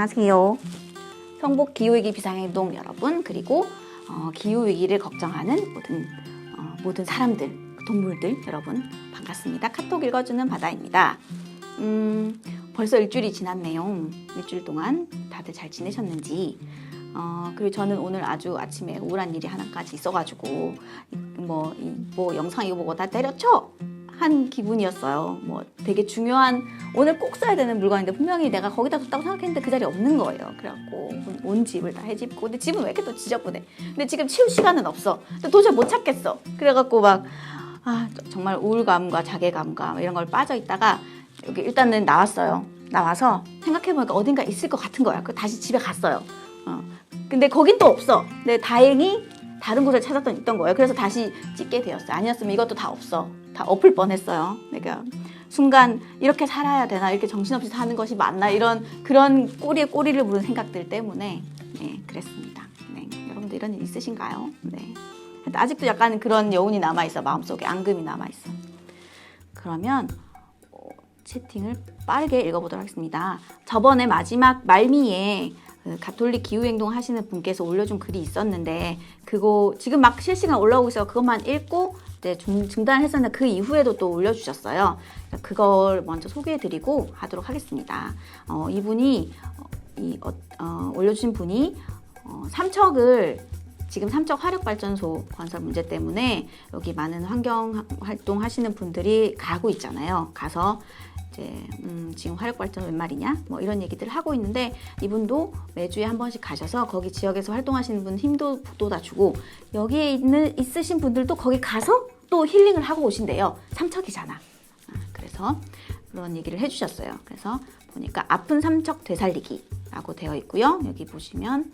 안녕하세요. 성북 기후위기 비상행동 여러분, 그리고 기후위기를 걱정하는 모든 사람들, 동물들 여러분 반갑습니다. 카톡 읽어주는 바다입니다. 벌써 일주일이 지났네요. 일주일 동안 다들 잘 지내셨는지. 그리고 저는 오늘 아주 아침에 우울한 일이 하나까지 있어가지고 뭐 영상 이거 보고 다 때려쳐! 한 기분이었어요. 뭐 되게 중요한, 오늘 꼭 써야 되는 물건인데 분명히 내가 거기다 뒀다고 생각했는데 그 자리에 없는 거예요. 그래갖고 온 집을 다 헤집고, 근데 집은 왜 이렇게 또 지저분해? 근데 지금 치울 시간은 없어. 근데 도저히 못 찾겠어. 그래갖고 막 정말 우울감과 자괴감과 이런 걸 빠져 있다가 여기 일단은 나왔어요. 나와서 생각해보니까 어딘가 있을 것 같은 거야. 그래서 다시 집에 갔어요. 근데 거긴 또 없어. 근데 다행히 다른 곳을 찾았더니 있던 거예요. 그래서 다시 찍게 되었어요. 아니었으면 이것도 다 없어. 다 엎을 뻔했어요. 내가 순간 이렇게 살아야 되나, 이렇게 정신없이 사는 것이 맞나, 그런 꼬리에 꼬리를 무는 생각들 때문에 그랬습니다. 네, 여러분들 이런 일 있으신가요? 네. 아직도 약간 그런 여운이 남아있어. 마음속에 앙금이 남아있어. 그러면 채팅을 빠르게 읽어보도록 하겠습니다. 저번에 마지막 말미에 가톨릭 기후행동 하시는 분께서 올려준 글이 있었는데, 그거 지금 막 실시간 올라오고 있어서 그것만 읽고 이제 중단했었는데 그 이후에도 또 올려주셨어요. 그걸 먼저 소개해드리고 하도록 하겠습니다. 이분이 올려주신 분이 지금 삼척 화력발전소 건설 문제 때문에 여기 많은 환경 활동 하시는 분들이 가고 있잖아요. 가서 이제 지금 화력발전 웬 말이냐 뭐 이런 얘기들을 하고 있는데, 이분도 매주에 한 번씩 가셔서 거기 지역에서 활동하시는 분 힘도 다 주고, 여기에 있으신 분들도 거기 가서 또 힐링을 하고 오신대요. 삼척이잖아. 그래서 그런 얘기를 해주셨어요. 그래서 보니까 아픈 삼척 되살리기라고 되어 있고요. 여기 보시면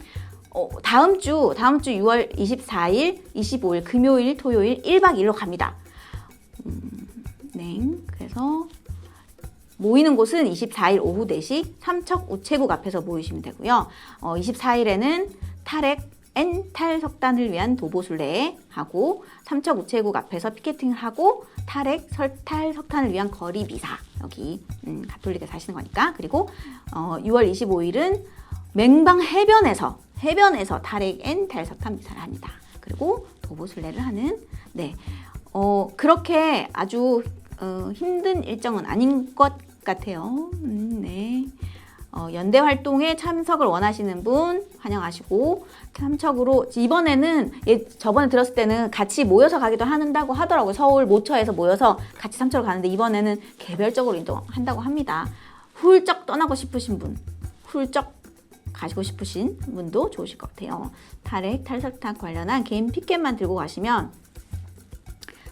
다음 주 6월 24일, 25일 금요일, 토요일 1박 2일로 갑니다. 네, 그래서 모이는 곳은 24일 오후 4시 삼척 우체국 앞에서 모이시면 되고요. 24일에는 탈핵 N탈석단을 위한 도보순례 하고, 삼척 우체국 앞에서 피켓팅을 하고, 탈핵 탈석탄을 위한 거리 미사, 여기 가톨릭에서 하시는 거니까. 그리고 6월 25일은 맹방 해변에서 탈핵 N탈석탄 미사를 합니다. 그리고 도보순례를 하는, 그렇게 아주 힘든 일정은 아닌 것 같아요. 네. 연대 활동에 참석을 원하시는 분 환영하시고, 삼척으로 이번에는 저번에 들었을 때는 같이 모여서 가기도 한다고 하더라고요. 서울 모처에서 모여서 같이 삼척을 가는데 이번에는 개별적으로 이동한다고 합니다. 훌쩍 떠나고 싶으신 분, 훌쩍 가시고 싶으신 분도 좋으실 것 같아요. 탈핵 탈석탄 관련한 개인 피켓만 들고 가시면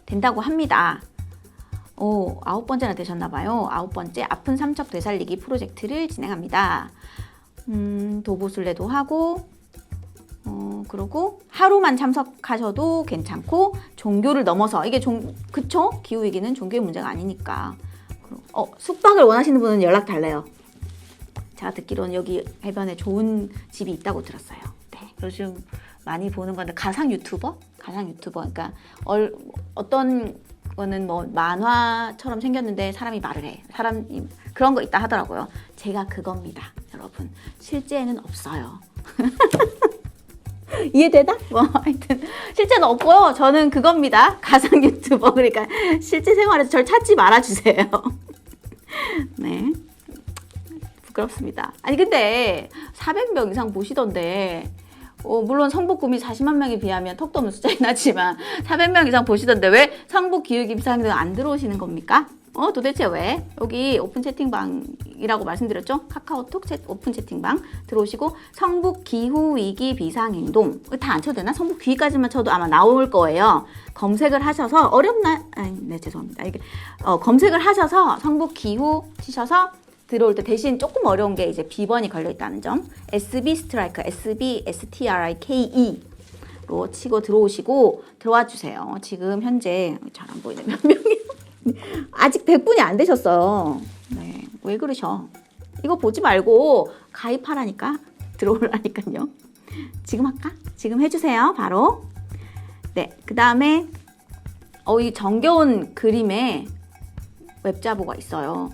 된다고 합니다. 9번째나 되셨나봐요. 9번째 아픈 삼척 되살리기 프로젝트를 진행합니다. 도보순례도 하고, 그리고 하루만 참석하셔도 괜찮고, 종교를 넘어서, 이게 그쵸? 기후위기는 종교의 문제가 아니니까. 숙박을 원하시는 분은 연락 달래요. 제가 듣기로는 여기 해변에 좋은 집이 있다고 들었어요. 네, 요즘 많이 보는 건데, 가상 유튜버? 그러니까 어떤 거는 뭐 만화처럼 생겼는데 사람이 말을 해. 그런 거 있다 하더라고요. 제가 그겁니다, 여러분. 실제에는 없어요. 이해되나? 하여튼 실제는 없고요. 저는 그겁니다. 가상 유튜버. 그러니까 실제 생활에서 절 찾지 말아주세요. 네. 부끄럽습니다. 아니 근데 400명 이상 보시던데, 물론 성북 구민 40만 명에 비하면 턱도 없는 숫자긴 하지만 400명 이상 보시던데 왜 성북 기후위기 비상행동 안 들어오시는 겁니까? 도대체 왜? 여기 오픈 채팅방이라고 말씀드렸죠? 카카오톡 오픈 채팅방 들어오시고 성북 기후위기 비상행동, 다 안 쳐도 되나? 성북 기후까지만 쳐도 아마 나올 거예요. 검색을 하셔서 죄송합니다. 이게 검색을 하셔서 성북 기후 치셔서 들어올 때 대신 조금 어려운 게 이제 B번이 걸려있다는 점. SB 스트라이크, SBSTRIKE로 치고 들어와 주세요. 지금 현재 잘 안 보이네. 몇 명이요? 아직 100분이 안 되셨어요. 네, 왜 그러셔? 이거 보지 말고 가입하라니까. 들어오라니까요. 지금 할까? 지금 해주세요. 바로. 네, 그 다음에 이 정겨운 그림에 웹자보가 있어요.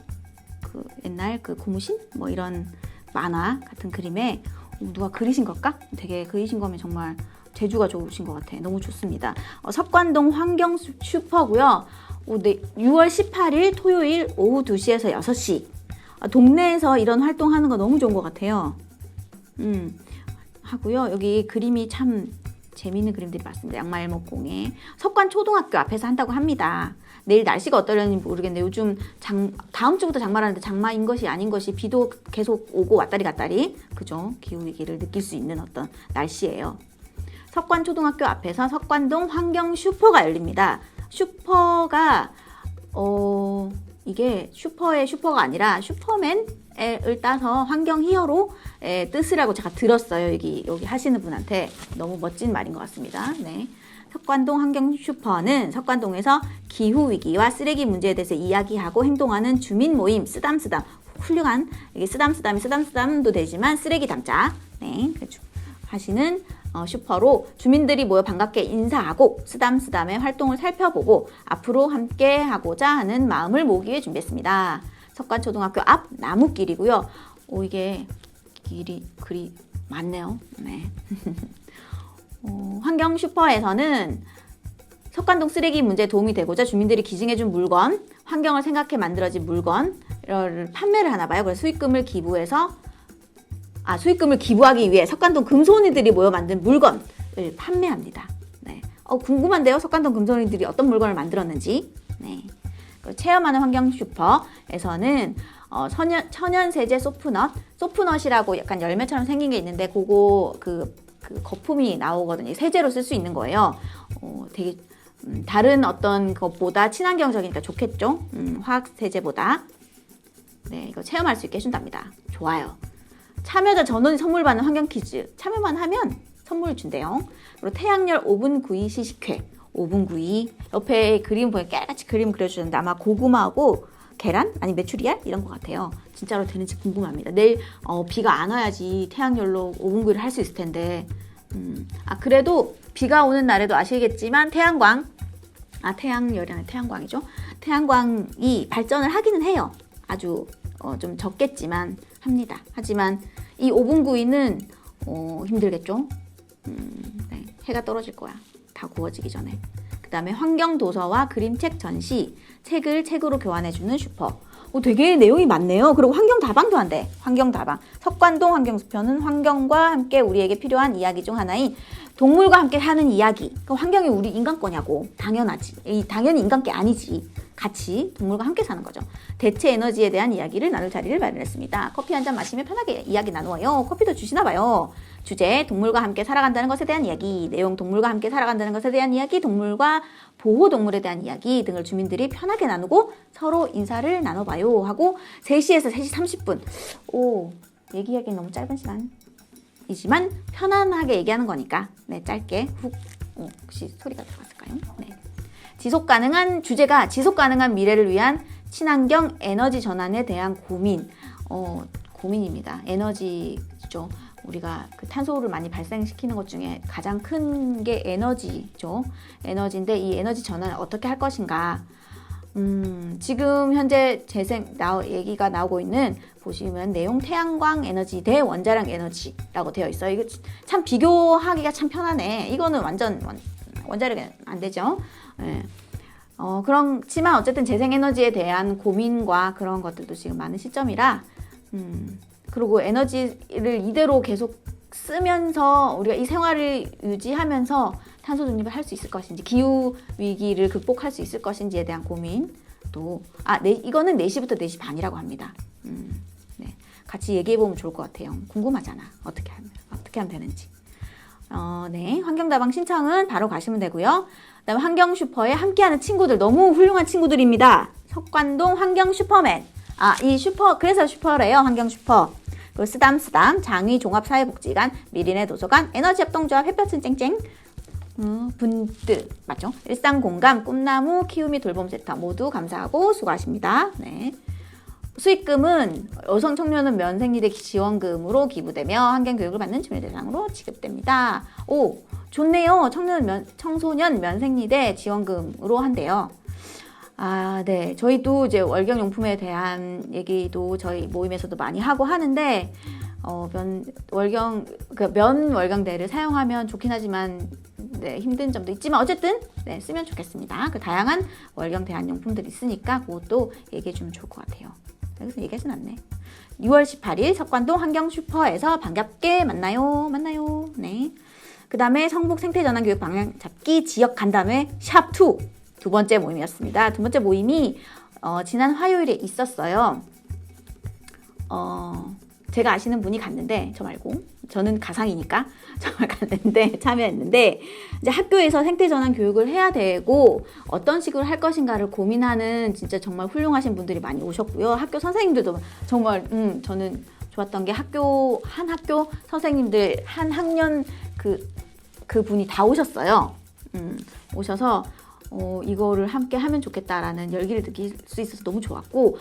옛날 고무신? 뭐 이런 만화 같은 그림에 누가 그리신 걸까? 되게 그리신 거면 정말 재주가 좋으신 것 같아. 너무 좋습니다. 석관동 환경 슈퍼고요. 네, 6월 18일 토요일 오후 2시에서 6시. 동네에서 이런 활동하는 거 너무 좋은 것 같아요. 하고요. 여기 그림이 참 재미있는 그림들이 많습니다. 양말목공에 석관초등학교 앞에서 한다고 합니다. 내일 날씨가 어떠려는지 모르겠는데 요즘 다음 주부터 장마라는데 장마인 것이 아닌 것이 비도 계속 오고 왔다리 갔다리 그죠? 기후위기를 느낄 수 있는 어떤 날씨예요. 석관초등학교 앞에서 석관동 환경 슈퍼가 열립니다. 슈퍼가 이게 슈퍼의 슈퍼가 아니라 슈퍼맨을 따서 환경 히어로의 뜻이라고 제가 들었어요. 여기 하시는 분한테 너무 멋진 말인 것 같습니다. 네. 석관동 환경 슈퍼는 석관동에서 기후위기와 쓰레기 문제에 대해서 이야기하고 행동하는 주민 모임 쓰담쓰담 훌륭한 이게 쓰담쓰담이 쓰담쓰담도 되지만 쓰레기 담자 네, 하시는 슈퍼로 주민들이 모여 반갑게 인사하고 쓰담쓰담의 활동을 살펴보고 앞으로 함께 하고자 하는 마음을 모으기 위해 준비했습니다. 석관초등학교 앞 나무길이고요. 이게 글이 많네요. 네. 환경 슈퍼에서는 석관동 쓰레기 문제에 도움이 되고자 주민들이 기증해준 물건, 환경을 생각해 만들어진 물건을 판매를 하나 봐요. 그래서 수익금을 기부하기 위해 석관동 금손이들이 모여 만든 물건을 판매합니다. 네. 궁금한데요? 석관동 금손이들이 어떤 물건을 만들었는지. 네. 체험하는 환경 슈퍼에서는 천연 세제 소프넛이라고 약간 열매처럼 생긴 게 있는데 그거 그 거품이 나오거든요. 세제로 쓸 수 있는 거예요. 되게 다른 어떤 것보다 친환경적이니까 좋겠죠. 화학 세제보다. 네, 이거 체험할 수 있게 해준답니다. 좋아요. 참여자 전원이 선물 받는 환경 퀴즈. 참여만 하면 선물 준대요. 그리고 태양열 오븐 구이 시식회. 오븐 구이. 옆에 그림 보면 깨알같이 그림 그려주는데 아마 고구마하고 계란? 아니 메추리알? 이런 것 같아요. 진짜로 되는지 궁금합니다. 내일 비가 안 와야지 태양열로 오븐구이를 할 수 있을 텐데 그래도 비가 오는 날에도 아시겠지만 태양열이 아니라 태양광이죠. 태양광이 발전을 하기는 해요. 아주 좀 적겠지만 합니다. 하지만 이 오븐구이는 힘들겠죠. 네, 해가 떨어질 거야. 다 구워지기 전에. 그 다음에 환경도서와 그림책 전시, 책을 책으로 교환해주는 슈퍼. 되게 내용이 많네요. 그리고 환경다방도 한대. 환경다방. 석관동 환경수표는 환경과 함께 우리에게 필요한 이야기 중 하나인 동물과 함께 하는 이야기. 그럼 환경이 우리 인간 거냐고. 당연하지. 당연히 인간 게 아니지. 같이 동물과 함께 사는 거죠. 대체 에너지에 대한 이야기를 나눌 자리를 마련했습니다. 커피 한 잔 마시며 편하게 이야기 나누어요. 커피도 주시나 봐요. 주제, 동물과 함께 살아간다는 것에 대한 이야기. 내용, 동물과 함께 살아간다는 것에 대한 이야기. 동물과 보호동물에 대한 이야기 등을 주민들이 편하게 나누고 서로 인사를 나눠봐요 하고 3시에서 3시 30분. 얘기하기는 너무 짧은 시간이지만 편안하게 얘기하는 거니까 네, 짧게 훅. 혹시 소리가 들어갔을까요? 네. 주제가 지속가능한 미래를 위한 친환경 에너지 전환에 대한 고민입니다. 에너지죠. 우리가 그 탄소를 많이 발생시키는 것 중에 가장 큰 게 에너지죠. 에너지인데 이 에너지 전환을 어떻게 할 것인가. 지금 현재 얘기가 나오고 있는 보시면 내용 태양광 에너지 대 원자력 에너지라고 되어 있어요. 이거 참 비교하기가 참 편하네. 이거는 완전 원자력이 안 되죠. 네. 그렇지만 어쨌든 재생에너지에 대한 고민과 그런 것들도 지금 많은 시점이라 그리고 에너지를 이대로 계속 쓰면서 우리가 이 생활을 유지하면서 탄소 중립을 할 수 있을 것인지 기후 위기를 극복할 수 있을 것인지에 대한 고민도 이거는 4시부터 4시 반이라고 합니다. 네. 같이 얘기해보면 좋을 것 같아요. 궁금하잖아. 어떻게 하면 되는지. 네. 환경다방 신청은 바로 가시면 되고요. 그다음에 환경슈퍼에 함께하는 친구들 너무 훌륭한 친구들입니다. 석관동 환경슈퍼맨. 그래서 슈퍼래요. 환경슈퍼. 그리고 쓰담쓰담, 장위 종합사회복지관, 미리네 도서관, 에너지협동조합, 햇볕은 쨍쨍 분들 맞죠? 일상공감, 꿈나무, 키우미 돌봄센터 모두 감사하고 수고하십니다. 네. 수익금은 여성 청년은 면생리대 지원금으로 기부되며 환경교육을 받는 주민 대상으로 지급됩니다. 좋네요. 청소년 면생리대 지원금으로 한대요. 네. 저희도 이제 월경용품에 대한 얘기도 저희 모임에서도 많이 하고 하는데, 면 월경대를 사용하면 좋긴 하지만, 네, 힘든 점도 있지만, 어쨌든, 네, 쓰면 좋겠습니다. 그 다양한 월경 대안용품들이 있으니까, 그것도 얘기해주면 좋을 것 같아요. 여기서 얘기하진 않네. 6월 18일 석관동 환경슈퍼에서 반갑게 만나요. 네. 그 다음에 성북 생태전환교육 방향 잡기 지역 간담회 샵2 두 번째 모임이었습니다. 두 번째 모임이 지난 화요일에 있었어요. 제가 아시는 분이 갔는데 저 말고 저는 가상이니까 정말 갔는데 참여했는데 이제 학교에서 생태전환 교육을 해야 되고 어떤 식으로 할 것인가를 고민하는 진짜 정말 훌륭하신 분들이 많이 오셨고요. 학교 선생님들도 정말 저는 좋았던 게 학교 선생님들 한 학년 그 분이 다 오셨어요. 오셔서 이거를 함께 하면 좋겠다라는 열기를 느낄 수 있어서 너무 좋았고,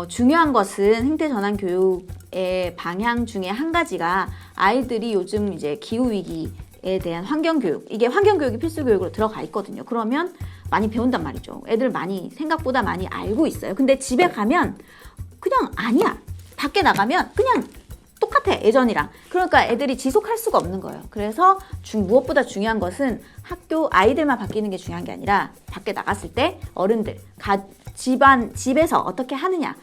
중요한 것은 생태전환 교육의 방향 중에 한 가지가 아이들이 요즘 이제 기후위기에 대한 환경교육, 이게 환경교육이 필수교육으로 들어가 있거든요. 그러면 많이 배운단 말이죠. 애들 생각보다 많이 알고 있어요. 근데 집에 가면 그냥 아니야. 밖에 나가면 그냥 똑같아, 예전이랑. 그러니까 애들이 지속할 수가 없는 거예요. 그래서 무엇보다 중요한 것은 학교 아이들만 바뀌는 게 중요한 게 아니라 밖에 나갔을 때 어른들, 집에서 어떻게 하느냐,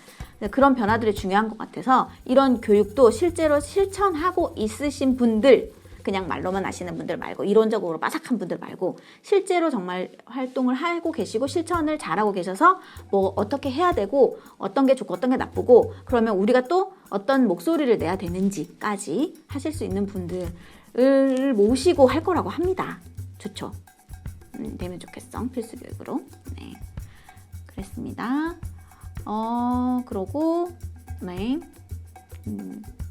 그런 변화들이 중요한 것 같아서 이런 교육도 실제로 실천하고 있으신 분들, 그냥 말로만 아시는 분들 말고, 이론적으로 빠삭한 분들 말고 실제로 정말 활동을 하고 계시고 실천을 잘하고 계셔서 뭐 어떻게 해야 되고 어떤 게 좋고 어떤 게 나쁘고, 그러면 우리가 또 어떤 목소리를 내야 되는지까지 하실 수 있는 분들을 모시고 할 거라고 합니다. 좋죠. 되면 좋겠어. 필수 교육으로. 네, 그랬습니다. 그러고 네.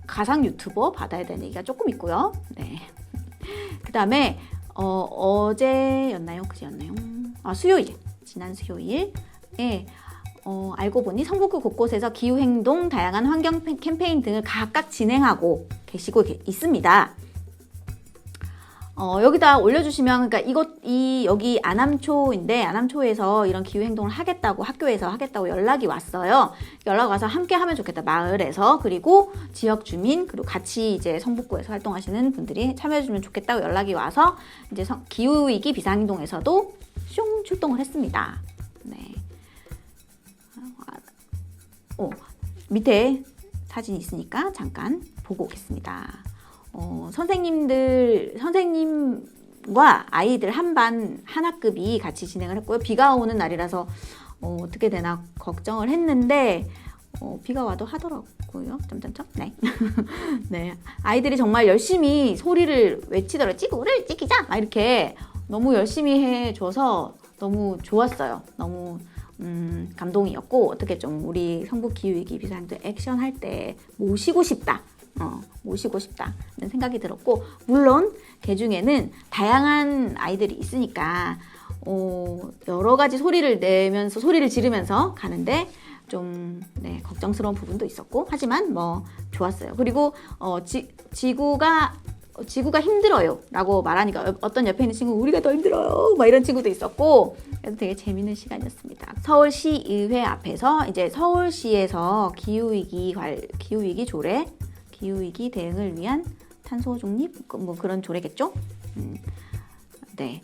가상 유튜버 받아야 되는 얘기가 조금 있고요. 네. 그 다음에 어제였나요? 그제였나요? 수요일, 지난 수요일에 알고 보니 성북구 곳곳에서 기후행동, 다양한 환경 캠페인 등을 각각 진행하고 계시고 있습니다. 여기다 올려주시면, 그러니까 여기 안암초인데, 안암초에서 이런 기후행동을 하겠다고, 학교에서 하겠다고 연락이 왔어요. 연락 와서 함께 하면 좋겠다, 마을에서. 그리고 지역 주민, 그리고 같이 이제 성북구에서 활동하시는 분들이 참여해주면 좋겠다고 연락이 와서, 이제 기후위기 비상행동에서도 슝 출동을 했습니다. 네. 밑에 사진이 있으니까 잠깐 보고 오겠습니다. 선생님과 아이들 한 학급이 같이 진행을 했고요. 비가 오는 날이라서 어떻게 되나 걱정을 했는데 비가 와도 하더라고요. 점점점. 네. 네. 아이들이 정말 열심히 소리를 외치더라고요. 지구를 지키자! 막 이렇게 너무 열심히 해줘서 너무 좋았어요. 너무 감동이었고, 어떻게 좀 우리 성북 기후위기 비상행동 액션 할 때 모시고 싶다는 생각이 들었고, 물론 그 중에는 다양한 아이들이 있으니까 여러 가지 소리를 지르면서 가는데 좀 걱정스러운 부분도 있었고, 하지만 뭐 좋았어요. 그리고 지구가 힘들어요 라고 말하니까 어떤 옆에 있는 친구, 우리가 더 힘들어요 막 이런 친구도 있었고, 그래서 되게 재밌는 시간이었습니다. 서울시의회 앞에서 이제 서울시에서 기후위기 조례, 기후위기 대응을 위한 탄소 중립, 뭐 그런 조례겠죠? 네.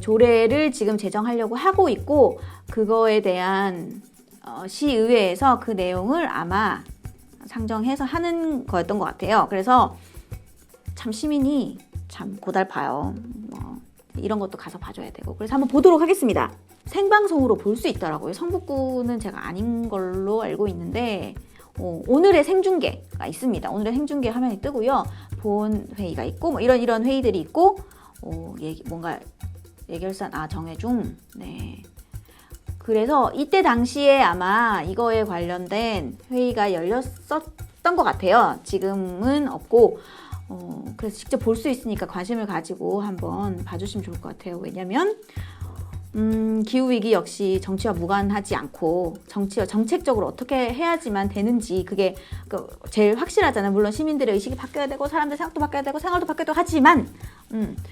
조례를 지금 제정하려고 하고 있고, 그거에 대한 시의회에서 그 내용을 아마 상정해서 하는 거였던 것 같아요. 그래서 참 시민이 참 고달파요. 이런 것도 가서 봐줘야 되고. 그래서 한번 보도록 하겠습니다. 생방송으로 볼 수 있더라고요. 성북구는 제가 아닌 걸로 알고 있는데 오늘의 생중계가 있습니다. 오늘의 생중계 화면이 뜨고요. 본 회의가 있고 뭐 이런 회의들이 있고 뭔가 예결산 정해중. 네. 그래서 이때 당시에 아마 이거에 관련된 회의가 열렸었던 것 같아요. 지금은 없고 그래서 직접 볼 수 있으니까 관심을 가지고 한번 봐주시면 좋을 것 같아요. 왜냐면 기후위기 역시 정치와 무관하지 않고 정책적으로 어떻게 해야지만 되는지 그게 제일 확실하잖아요. 물론 시민들의 의식이 바뀌어야 되고 사람들 생각도 바뀌어야 되고 생활도 바뀌어야 되고 하지만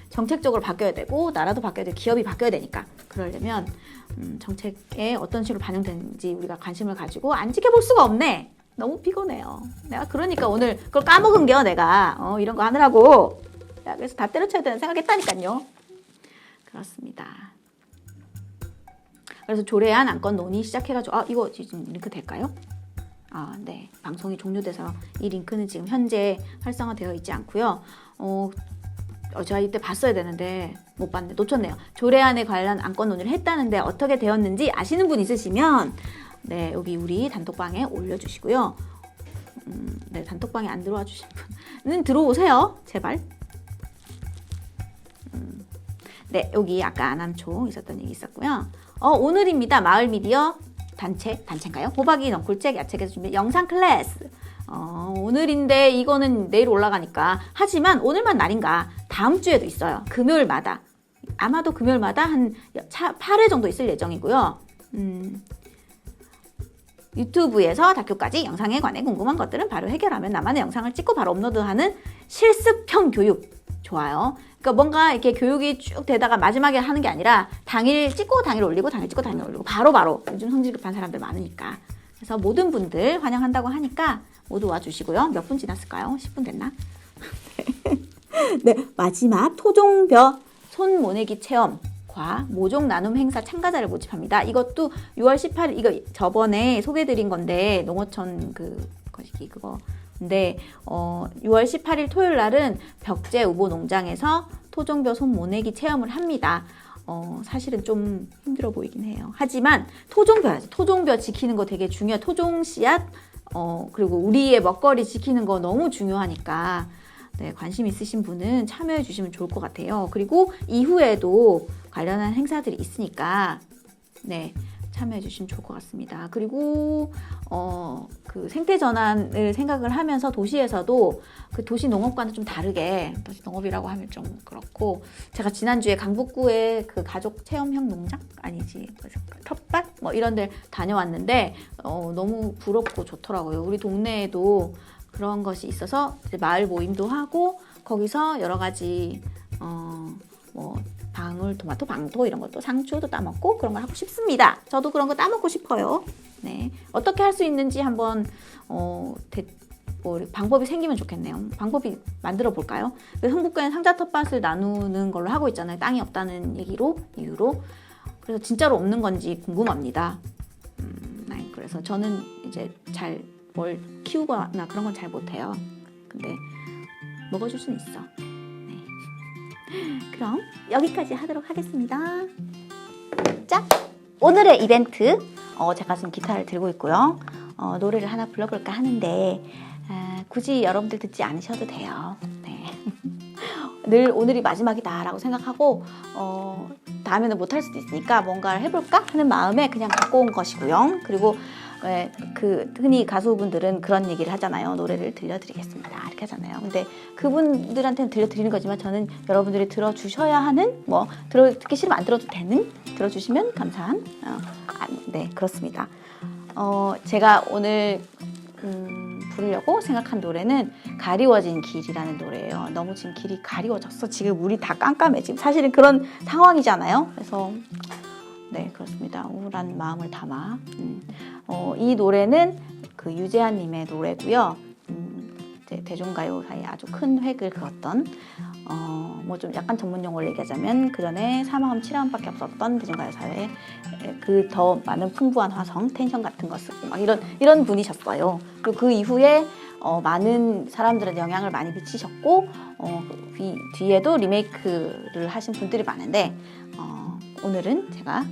정책적으로 바뀌어야 되고 나라도 바뀌어야 되고 기업이 바뀌어야 되니까 그러려면 정책에 어떤 식으로 반영되는지 우리가 관심을 가지고 안 지켜볼 수가 없네. 너무 피곤해요. 내가 그러니까 오늘 그걸 까먹은겨 내가 이런 거 하느라고. 그래서 다 때려쳐야 되는 생각했다니까요. 그렇습니다. 그래서 조례안 안건 논의 시작해가지고 이거 지금 링크 될까요? 네. 방송이 종료돼서 이 링크는 지금 현재 활성화되어 있지 않고요. 제가 이때 봤어야 되는데 못 봤네. 놓쳤네요. 조례안에 관련 안건 논의를 했다는데 어떻게 되었는지 아시는 분 있으시면 네, 여기 우리 단톡방에 올려주시고요. 네, 단톡방에 안 들어와 주신 분은 들어오세요. 제발. 네, 여기 아까 안암초 있었던 얘기 있었고요. 오늘입니다. 마을 미디어 단체인가요? 호박이 넝쿨책 야책에서 준비한 영상 클래스. 오늘인데 이거는 내일 올라가니까. 하지만 오늘만 날인가? 다음 주에도 있어요. 금요일마다. 아마도 금요일마다 한 8회 정도 있을 예정이고요. 유튜브에서 다큐까지 영상에 관해 궁금한 것들은 바로 해결하면 나만의 영상을 찍고 바로 업로드하는 실습형 교육. 좋아요. 그러니까 뭔가 이렇게 교육이 쭉 되다가 마지막에 하는 게 아니라 당일 찍고 당일 올리고 당일 찍고 당일 올리고 바로바로. 요즘 성질 급한 사람들 많으니까. 그래서 모든 분들 환영한다고 하니까 모두 와주시고요. 몇 분 지났을까요? 10분 됐나? 네, 마지막 토종벼 손모내기 체험과 모종 나눔 행사 참가자를 모집합니다. 이것도 6월 18일 이거 저번에 소개해드린 건데 농어촌 그거 근데 6월 18일 토요일 날은 벽제 우보 농장에서 토종벼 손모내기 체험을 합니다. 사실은 좀 힘들어 보이긴 해요. 하지만 토종벼 지키는 거 되게 중요해요. 토종 씨앗 그리고 우리의 먹거리 지키는 거 너무 중요하니까 네, 관심 있으신 분은 참여해 주시면 좋을 것 같아요. 그리고 이후에도 관련한 행사들이 있으니까 네, 참여해 주시면 좋을 것 같습니다. 그리고 그 생태 전환을 생각을 하면서 도시에서도 그 도시 농업과는 좀 다르게 도시 농업이라고 하면 좀 그렇고 제가 지난주에 강북구에 그 가족 체험형 농장 아니지 텃밭 뭐 이런 데 다녀왔는데 너무 부럽고 좋더라고요. 우리 동네에도 그런 것이 있어서 이제 마을 모임도 하고 거기서 여러 가지 뭐 방울토마토, 방토 이런 것도 상추도 따먹고 그런 걸 하고 싶습니다. 저도 그런 거 따먹고 싶어요. 네, 어떻게 할 수 있는지 한번 방법이 생기면 좋겠네요. 방법이 만들어 볼까요? 흥북구에는 상자 텃밭을 나누는 걸로 하고 있잖아요. 땅이 없다는 이유로. 그래서 진짜로 없는 건지 궁금합니다. 네, 그래서 저는 이제 잘 뭘 키우거나 그런 건 잘 못해요. 근데 먹어줄 수는 있어. 그럼 여기까지 하도록 하겠습니다. 자, 오늘의 이벤트 제가 지금 기타를 들고 있고요. 노래를 하나 불러볼까 하는데 굳이 여러분들 듣지 않으셔도 돼요. 네. 늘 오늘이 마지막이다 라고 생각하고 다음에는 못할 수도 있으니까 뭔가를 해볼까 하는 마음에 그냥 갖고 온 것이고요. 그리고 흔히 가수분들은 그런 얘기를 하잖아요. 노래를 들려드리겠습니다. 이렇게 하잖아요. 근데 그분들한테는 들려드리는 거지만 저는 여러분들이 들어주셔야 하는, 듣기 싫으면 안 들어도 되는, 들어주시면 감사한, 네, 그렇습니다. 제가 오늘 부르려고 생각한 노래는 가리워진 길이라는 노래예요. 너무 지금 길이 가리워졌어. 지금 물이 다 깜깜해. 지금 사실은 그런 상황이잖아요. 그래서 네, 그렇습니다. 우울한 마음을 담아. 이 노래는 그 유재하님의 노래고요. 대중가요 사이에 아주 큰 획을 그었던, 좀 약간 전문 용어를 얘기하자면 그 전에 3화음, 7화음밖에 없었던 대중가요 사회에 그 더 많은 풍부한 화성, 텐션 같은 거 쓰고 막 이런 분이셨어요. 그리고 그 이후에 많은 사람들한테 영향을 많이 미치셨고, 뒤에도 리메이크를 하신 분들이 많은데, 오늘은 제가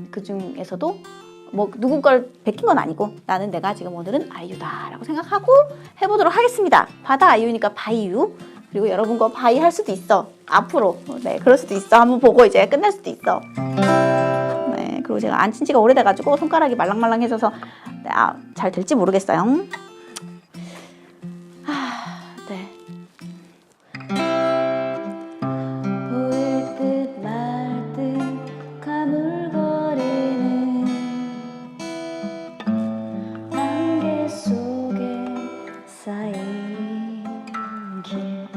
그 중에서도 누군 걸 베낀 건 아니고 나는 내가 지금 오늘은 아이유다 라고 생각하고 해보도록 하겠습니다. 바다 아이유니까 바이유. 그리고 여러분 거 바이 할 수도 있어. 앞으로. 네, 그럴 수도 있어. 한번 보고 이제 끝낼 수도 있어. 네, 그리고 제가 안 친 지가 오래돼가지고 손가락이 말랑말랑해져서 잘 될지 모르겠어요. 네. 보일 듯 말 듯 가물거리는 안개 속에 쌓인 길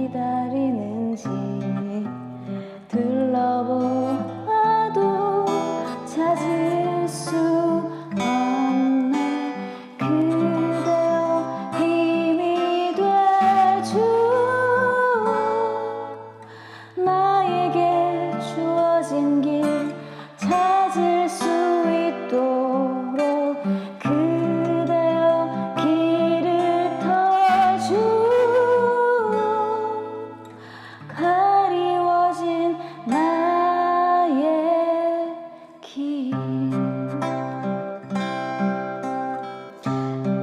기다리는지 둘러보아도 찾을 수 없네. 그대여 힘이 되주 나에게 주어진 길 찾을 수 있도록 그대여 길을 터주 가리워진 나의 길.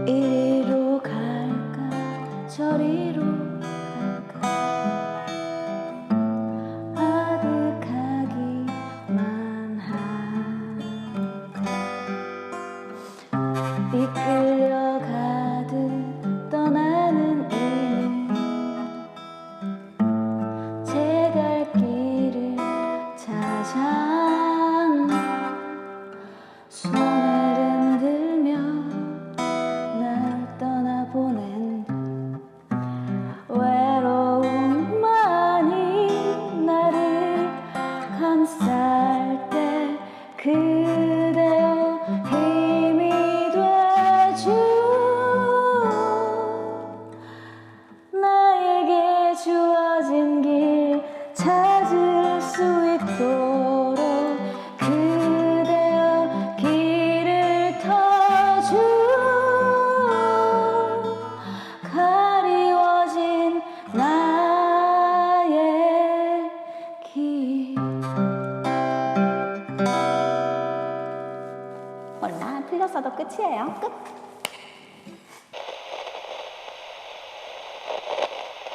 이리로 갈까 저리로 갈까 아득하기만 한데 이끌려 가듯 떠나는 이미 제 갈 길을 찾았나. 손을 흔들며 날 떠나보낸 외로움만이 나를 감쌀 때 그대여 힘이 되주 나에게 주어진 길 찾을 수 있도록 그대여 길을 터주 가리워진 나의 길. 몰라, 틀렸어도 끝이에요. 끝.